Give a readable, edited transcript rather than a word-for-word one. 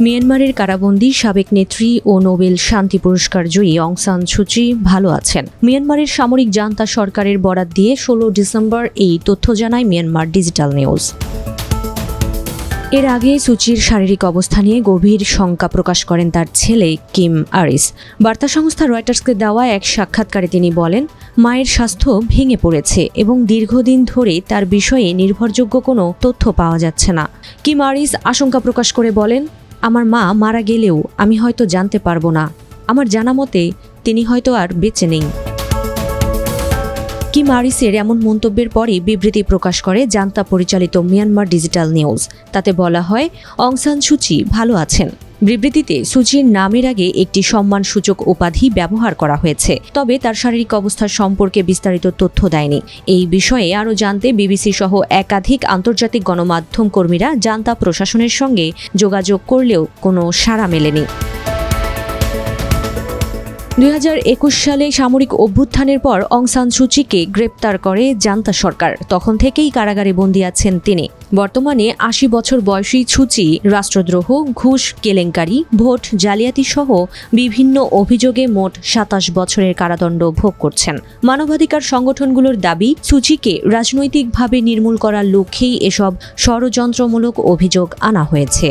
মিয়ানমারের কারাবন্দী সাবেক নেত্রী ও নোবেল শান্তি পুরস্কার জয়ী অং সান সুচি ভালো আছেন। মিয়ানমারের সামরিক জান্তা সরকারের বরাত দিয়ে ১৬ ডিসেম্বর এই তথ্য জানায় মিয়ানমার ডিজিটাল নিউজ। এর আগে সুচির শারীরিক অবস্থা নিয়ে গভীর শঙ্কা প্রকাশ করেন তার ছেলে কিম আরিস। বার্তা সংস্থা রয়টার্সকে দেওয়া এক সাক্ষাৎকারে তিনি বলেন, মায়ের স্বাস্থ্য ভেঙে পড়েছে এবং দীর্ঘদিন ধরে তার বিষয়ে নির্ভরযোগ্য কোনো তথ্য পাওয়া যাচ্ছে না। কিম আরিস আশঙ্কা প্রকাশ করে বলেন, আমার মা মারা গেলেও আমি হয়তো জানতে পারবো না। আমার জানা মতে তিনি হয়তো আর বেঁচে নেই। কিম আরিসের এমন মন্তব্যের পরই বিবৃতি প্রকাশ করে জান্তা পরিচালিত মিয়ানমার ডিজিটাল নিউজ। তাতে বলা হয়, অং সান সুচি ভালো আছেন। বিবৃতিতে সুচির নামের আগে একটি সম্মানসূচক উপাধি ব্যবহার করা হয়েছে, তবে তার শারীরিক অবস্থা সম্পর্কে বিস্তারিত তথ্য দেয়নি। এই বিষয়ে আরও জানতে বিবিসি সহ একাধিক আন্তর্জাতিক গণমাধ্যম কর্মীরা জান্তা প্রশাসনের সঙ্গে যোগাযোগ করলেও কোনো সাড়া মেলেনি। ২০২১ সালে সামরিক অভ্যুত্থানের পর অং সান সুচিকে গ্রেপ্তার করে জান্তা সরকার। তখন থেকেই কারাগারে বন্দী আছেন তিনি। বর্তমানে ৮০ বছর বয়সী সুচি রাষ্ট্রদ্রোহ, ঘুষ কেলেঙ্কারি, ভোট জালিয়াতি সহ বিভিন্ন অভিযোগে মোট ২৭ বছরের কারাদণ্ড ভোগ করছেন। মানবাধিকার সংগঠনগুলোর দাবি, সুচিকে রাজনৈতিকভাবে নির্মূল করার লক্ষ্যেই এসব ষড়যন্ত্রমূলক অভিযোগ আনা হয়েছে।